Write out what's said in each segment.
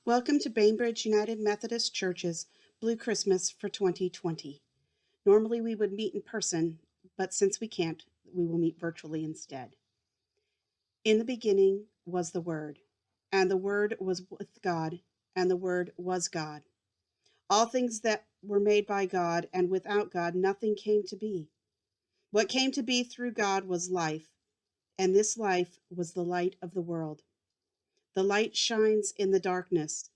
Welcome to Bainbridge United Methodist Church's Blue Christmas for 2020. Normally we would meet in person, but since we can't, we will meet virtually instead. In the beginning was the Word, and the Word was with God, and the Word was God. All things that were made by God, and without God nothing came to be. What came to be through God was life, and this life was the light of the world. The light shines in the darkness,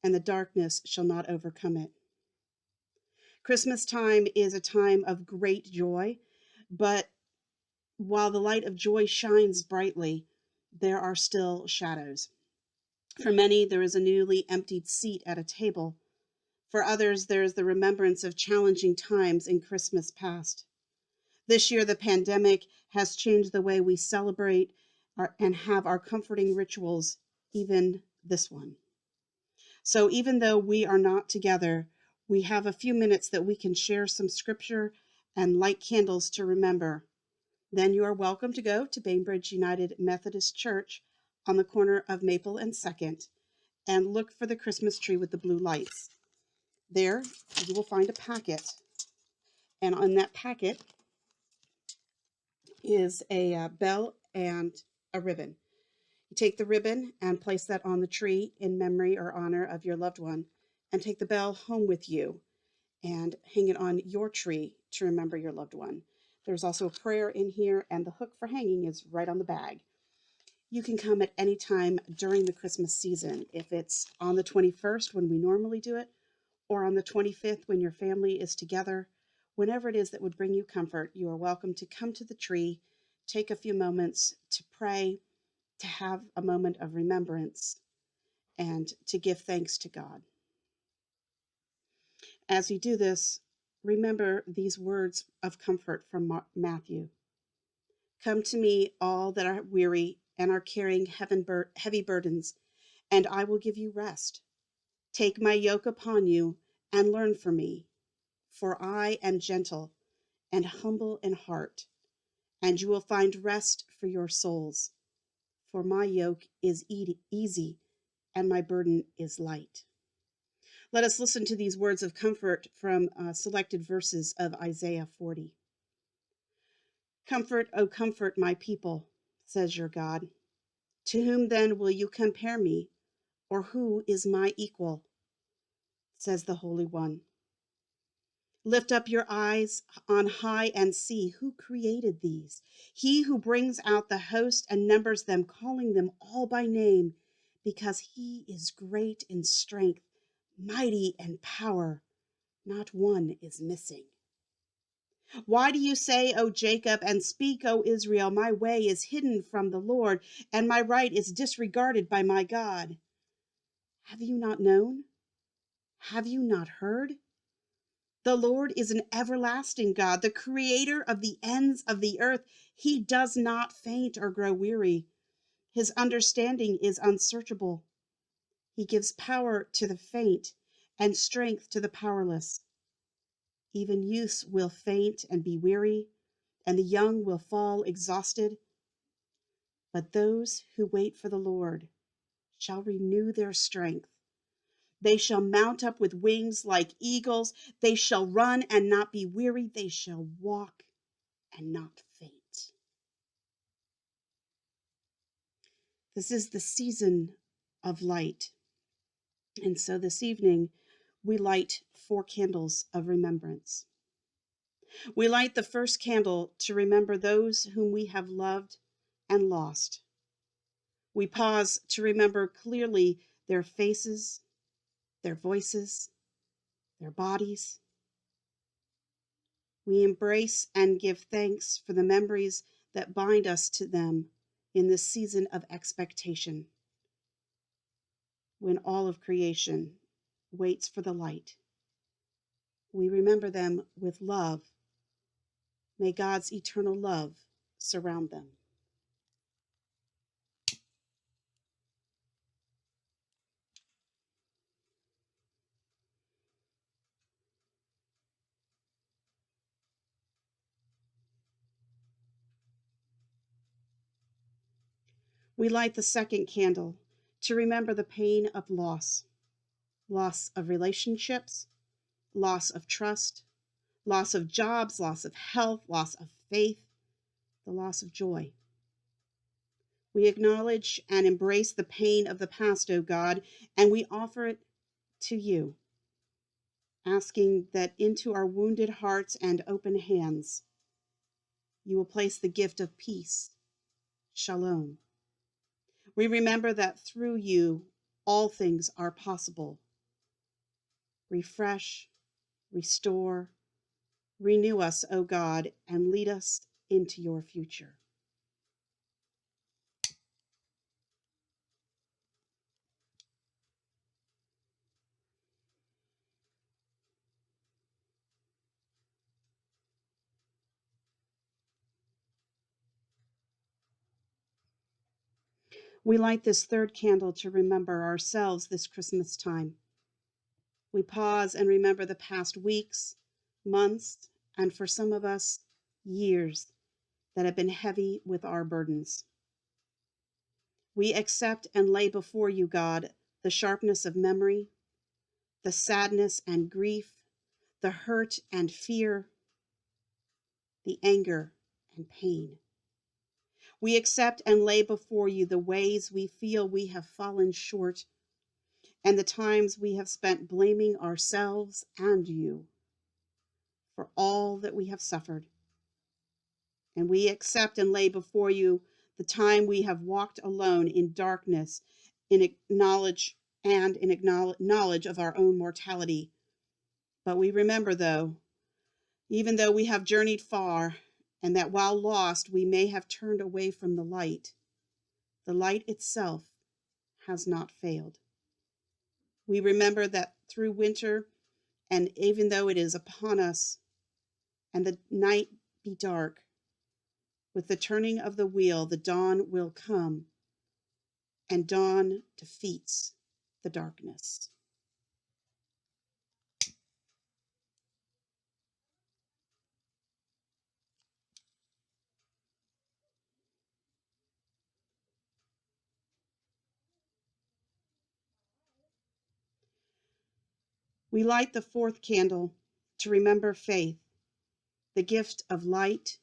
and the darkness shall not overcome it. Christmas time is a time of great joy, but while the light of joy shines brightly, there are still shadows. For many, there is a newly emptied seat at a table. For others, there is the remembrance of challenging times in Christmas past. This year, the pandemic has changed the way we celebrate and have our comforting rituals, even this one. So even though we are not together, we have a few minutes that we can share some scripture and light candles to remember. Then you are welcome to go to Bainbridge United Methodist Church on the corner of Maple and 2nd and look for the Christmas tree with the blue lights. There you will find a packet, and on that packet is a bell and a ribbon. You take the ribbon and place that on the tree in memory or honor of your loved one, and take the bell home with you and hang it on your tree to remember your loved one. There's also a prayer in here, and the hook for hanging is right on the bag. You can come at any time during the Christmas season, if it's on the 21st when we normally do it, or on the 25th when your family is together. Whenever it is that would bring you comfort, you are welcome to come to the tree, take a few moments to pray, to have a moment of remembrance, and to give thanks to God. As you do this, remember these words of comfort from Matthew. Come to me, all that are weary and are carrying heavy burdens, and I will give you rest. Take my yoke upon you and learn from me, for I am gentle and humble in heart, and you will find rest for your souls. For my yoke is easy and my burden is light. Let us listen to these words of comfort from selected verses of Isaiah 40. Comfort, O comfort my people, says your God. To whom then will you compare me, or who is my equal? Says the Holy One. Lift up your eyes on high and see who created these. He who brings out the host and numbers them, calling them all by name, because he is great in strength, mighty in power. Not one is missing. Why do you say, O Jacob, and speak, O Israel, my way is hidden from the Lord, and my right is disregarded by my God? Have you not known? Have you not heard? The Lord is an everlasting God, the creator of the ends of the earth. He does not faint or grow weary. His understanding is unsearchable. He gives power to the faint and strength to the powerless. Even youths will faint and be weary, and the young will fall exhausted. But those who wait for the Lord shall renew their strength. They shall mount up with wings like eagles. They shall run and not be weary. They shall walk and not faint. This is the season of light. And so this evening, we light 4 candles of remembrance. We light the first candle to remember those whom we have loved and lost. We pause to remember clearly their faces, their voices, their bodies. We embrace and give thanks for the memories that bind us to them in this season of expectation, when all of creation waits for the light. We remember them with love. May God's eternal love surround them. We light the second candle to remember the pain of loss. loss of relationships, loss of trust, loss of jobs, loss of health, loss of faith, the loss of joy. We acknowledge and embrace the pain of the past, O God, and we offer it to you, asking that into our wounded hearts and open hands, you will place the gift of peace, shalom. We remember that through you, all things are possible. Refresh, restore, renew us, O God, and lead us into your future. We light this third candle to remember ourselves this Christmas time. We pause and remember the past weeks, months, and for some of us, years that have been heavy with our burdens. We accept and lay before you, God, the sharpness of memory, the sadness and grief, the hurt and fear, the anger and pain. We accept and lay before you the ways we feel we have fallen short and the times we have spent blaming ourselves and you for all that we have suffered. And we accept and lay before you the time we have walked alone in darkness, in knowledge of our own mortality. But we remember, though, even though we have journeyed far, and that while lost, we may have turned away from the light itself has not failed. We remember that through winter, and even though it is upon us, and the night be dark, with the turning of the wheel, the dawn will come, and dawn defeats the darkness. We light the fourth candle to remember faith, the gift of light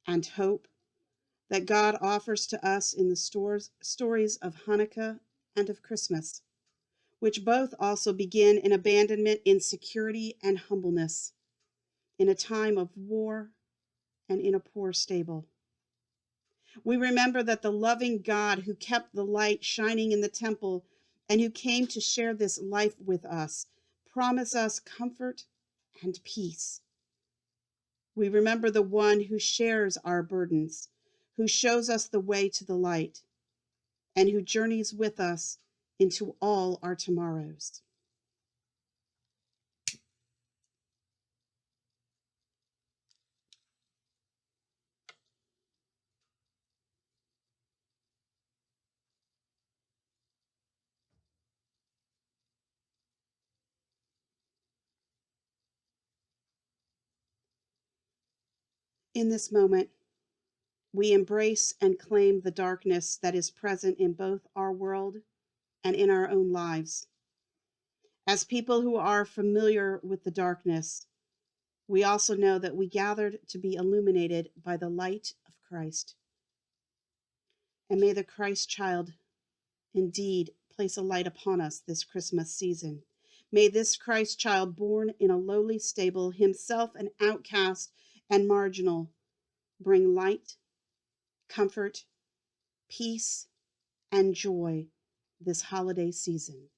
and hope that God offers to us in the stories of Hanukkah and of Christmas, which both also begin in abandonment, insecurity, and humbleness, in a time of war and in a poor stable. We remember that the loving God who kept the light shining in the temple and who came to share this life with us promise us comfort and peace. We remember the one who shares our burdens, who shows us the way to the light, and who journeys with us into all our tomorrows. In this moment, we embrace and claim the darkness that is present in both our world and in our own lives. As people who are familiar with the darkness, we also know that we gathered to be illuminated by the light of Christ. And may the Christ child indeed place a light upon us this Christmas season. May this Christ child, born in a lowly stable, himself an outcast and marginal, bring light, comfort, peace, and joy this holiday season.